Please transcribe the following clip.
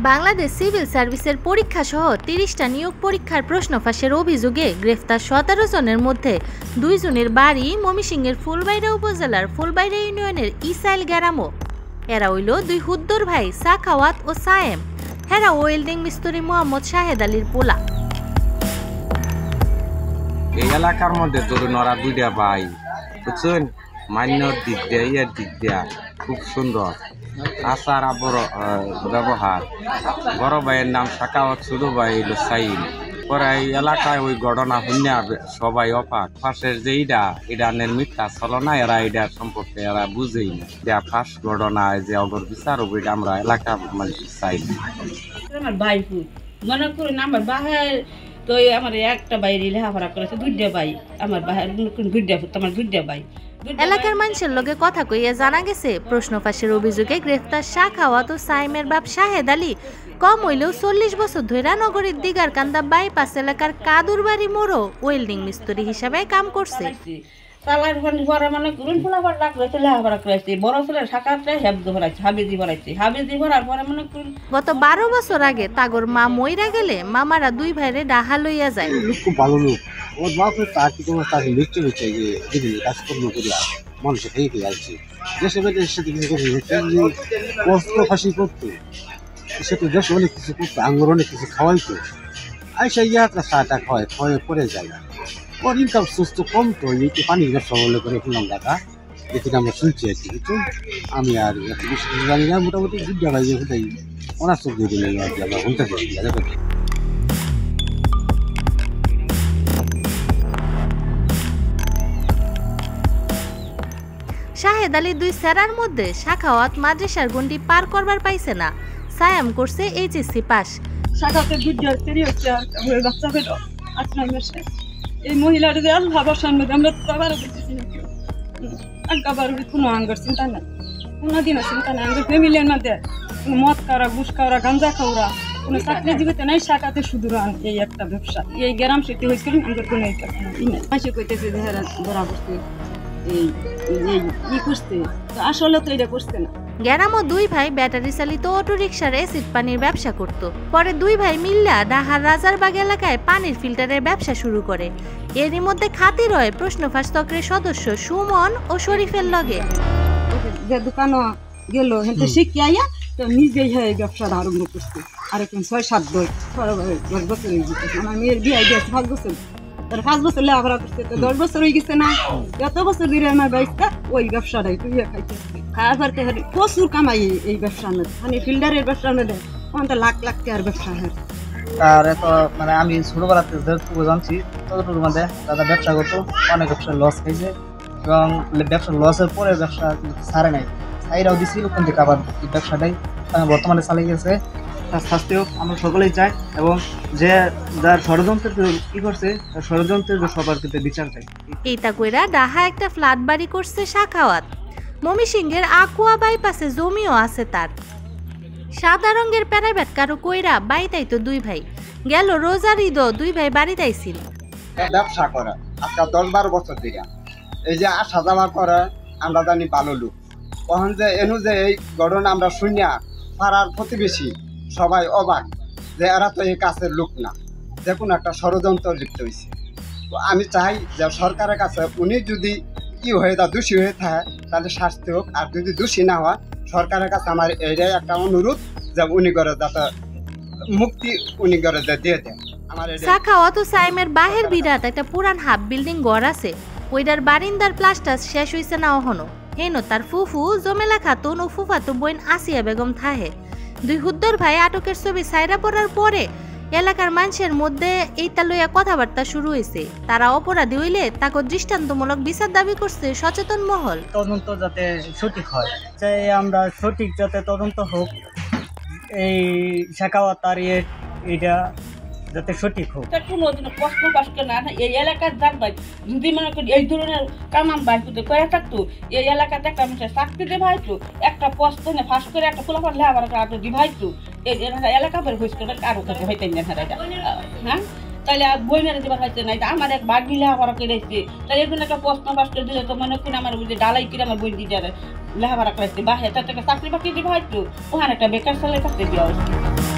Bangladesh civil সার্ভিসের পরীক্ষা সহ ৩০টা নিয়োগ পরীক্ষার প্রশ্ন ফাঁসের অভিযোগে গ্রেফতার ১৭ জনের মধ্যে ২ জনের বাড়ি ময়মনসিংহের ফুলবাইরা উপজেলার ফুলবাইরা ইউনিয়নের ইসাইল গ্রামও। এরা হইল ২ হুদ্দর ভাই সাখাওয়াত ও সায়েম। হেরা ওয়েল্ডিং মিস্ত্রি মোহাম্মদ শাহেদ আলীর পোলা। এই এলাকার মধ্যে ধরুন ওরা ২টা ভাই, বুঝছেন, মান্যর দিক দেয়া ইয়ার দিক দেয়া খুব সুন্দর আচার ব্যবহার। বড় ভাইয়ের নাম সাখাওয়াত, ছোট ভাই হইল সাইম। পরে এই এলাকায় ওই ঘটনা শুনে সবাই অবাক। ফাঁসের যে ইডানের মিথ্যা চলনা, এরা এটার সম্পর্কে এরা বুঝেই না। যা ফাঁস ঘটনা যে অগর বিচার হবে আমরা এলাকা মানুষ চাই না। আমার ভাই মনে করুন আমার বাহার তো আমার একটা বাইরে লেখাপড়া করেছে, 2টা ভাই আমার বাহার আমার 2টা ভাই। এলাকার মানুষের লগে কথা কইয়া জানা গেছে প্রশ্ন ফাঁসের অভিযোগে গ্রেফতার সাখাওয়াত ও সাইমের বাপ শাহেদ আলী কম হইলেও ৪০ বছর ধরে নগরীর দিগারকান্দা বাইপাস এলাকার কাদুরবাড়ি মোড়ো ওয়েল্ডিং মিস্ত্রি হিসাবে কাম করছে। গত ১২ বছর আগে তাগর মা মইরা গেলে মামারা 2 ভাইরে ডাহা লইয়া যায়। খুব ভালো লোক। ওর বাপ তাকে তোমার তাকে লিখতে হচ্ছে যে দিদি কাজকর্ম করি মানুষের থেকে আসছে দেশে বেদের সাথে কিছু কষ্ট ফাঁসি করতো, সে তো দেশে অনেক কিছু করতো, আঙ্গুর অনেক কিছু খাওয়াইতো। আইসা ইয়াত্রা চাটা খাওয়ায় পরে যায়। ওর ইনকাম সুস্থ কম তো এই পানির ব্যবসা বলে করে শুনলাম দেখা, যেটি আমরা শুনছি আর কি। কিন্তু আমি আর এত বেশি জানি না, মোটামুটি বিদ্যা ভাই কোথায় অনার্স দিয়ে দিলে আর কি আমরা শুনতে পারি। শাহেদ আলী 2 সেরার মধ্যে সাখাওয়াত মাদ্রাসার গন্ডি পার করবার পাইছে না, সায়াম করছে এইচএসসি পাস। সাখাওয়াতের বুদ্ধির তৈরি হচ্ছে আর বাচ্চা পেল 8-9 মাসে। এই মহিলাটা যে আল্লাহ বর্ষার মধ্যে আমরা তো আবারও দেখতেছি না কেউ আগাবার কোনো আঙ্গার চিন্তা নাই, কোনোদিনও চিন্তা নাই। আমাদের ফ্যামিলির মধ্যে কোনো মদ খাওয়া, ঘুষ খাওয়া, গাঞ্জা খাওয়া, কোনো চাকরি জীবিত নাই। শাখাতে শুধু এই একটা ব্যবসা। এই গ্রাম সেটি হয়েছিল আমাদের কোনো মাসে কইতেছে যে হেরা ধরা করছে আসলে তো এটা করছে না। গ্রামও 2 ভাই ব্যাটারি চালিত অটো রিক্সার এসিড পানির ব্যবসা করত। পরে 2 ভাই মিল্লা ডাহার রাজারবাগ এলাকায় পানির ফিল্টারের ব্যবসা শুরু করে। এরই মধ্যে খাতির হয় প্রশ্ন ফাঁস চক্রের সদস্য সুমন ও শরীফের লগে। যে দোকানও গেল হেঁটে শিখিয়া তো নিজেই হয়ে ব্যবসাটা আরম্ভ করছে। আর এখন 6-7 বছর হয়ে গেছে। আমার মেয়ের বিয়ে গেছে 5 বছর, 5 বছর লেখাপড়া করছে, তো 10 বছর হয়ে গেছে না। যত বছর ধরে আমার বাইকটা ওই ব্যবসাটাই তুই খাইতেছে। খাবার প্রচুর কামাই এই ব্যবসার মধ্যে, মানে ফিল্টারের ব্যবসার মধ্যে লাখ লাখ টাকার ব্যবসা হয়। আর এত মানে আমি ছোটবেলাতে যেটুকু জানছি ততটুকুর মধ্যে দাদা ব্যবসা করতো, অনেক ব্যবসার লস খাইছে এবং ব্যবসার লসের পরে ব্যবসা ছাড়ে নাই, ছাইরাও দিছিল কিন্তু আবার এই ব্যবসাটাই বর্তমানে চালিয়ে গেছে। তার শাস্তি হোক আমরা সকলেই চাই, এবং যে যার ষড়যন্ত্র কি করছে তার ষড়যন্ত্রের সবার ক্ষেত্রে বিচার চাই। এইটা কইরা ডাহা একটা ফ্ল্যাট বাড়ি করছে সাখাওয়াত। ময়মনসিংহের আকুয়া বাইপাসে জমিও আছে তার। সাদা রঙের প্যারাবেট কারো কইরা বাড়িতেই তো 2 ভাই গেল রোজার ঈদও 2 ভাই বাড়িতে আইছিল। ব্যবসা করে আজকাল 10-12 বছর দিকে এই যে আসা যাওয়া করে আমরা জানি ভালো লোক। তখন যে এনু যে এই ঘটনা আমরা শুনিয়া পাড়ার প্রতিবেশী সবাই অবাক যে এরা তো এই কাছের লোক না, যে কোনো একটা ষড়যন্ত্র লিপ্ত হয়েছে। তো আমি চাই যে সরকারের কাছে উনি যদি কি হয়ে দোষী হয়ে থাকে তাহলে শাস্তি হোক, আর যদি দোষী না হয় সরকারের কাছে আমার এইটাই একটা অনুরোধ যে উনি করে যাতে মুক্তি উনি করে দিয়ে দেন। সাখাওয়াত ও সাইমের বাহের বিরাট একটা পুরান হাফ বিল্ডিং ঘর আছে। ওইটার বারিন্দার প্লাস্টার শেষ হইছে না অহনো। হেনো তার ফুফু জমেলা খাতুন ও ফুফাতো বোন আসিয়া বেগম থাহে। 2 হুদ্দর ভাই আটকের ছবি সাইরা পড়ার পরে এলাকার মানুষের মধ্যে এইটা লইয়া কথাবার্তা শুরু হয়েছে। তারা অপরাধী হইলে তাকে দৃষ্টান্তমূলক বিচার দাবি করছে সচেতন মহল। তদন্ত যাতে সঠিক হয়, চাই আমরা সঠিক যাতে তদন্ত হোক, এই সাখাওয়াত আর এটা যাতে সঠিক হোক। কোনোদিনও প্রশ্ন ফাঁস করে না এই এলাকার যার ভাই যদি মনে করি এই ধরনের কামান ভাই করে থাকতো, এই এলাকাতে একটা মানুষের চাকরি দিয়ে ভাইতো, একটা প্রশ্ন ফাঁস করে একটা খোলাফাট লেখাপড়া দিভাইতো, এই এলাকা বের হয়েছিল কারো কাছে হইতে না। হ্যাঁ তাহলে আর বই মেরে দেবার হয়েছে না, আমার এক বাঘ লেখাপড়া করেছে, তাহলে এর জন্য একটা প্রশ্ন ফাঁস করে দিলে তো মনে করি আমার ডালাই কিনে আমার বই দিয়ে লেখাপড়া করাইছে বাসায় তার থেকে চাকরি বাকরি দিবা হয়তো ওখানে একটা বেকার ছেলের কাছে দেওয়া হয়েছে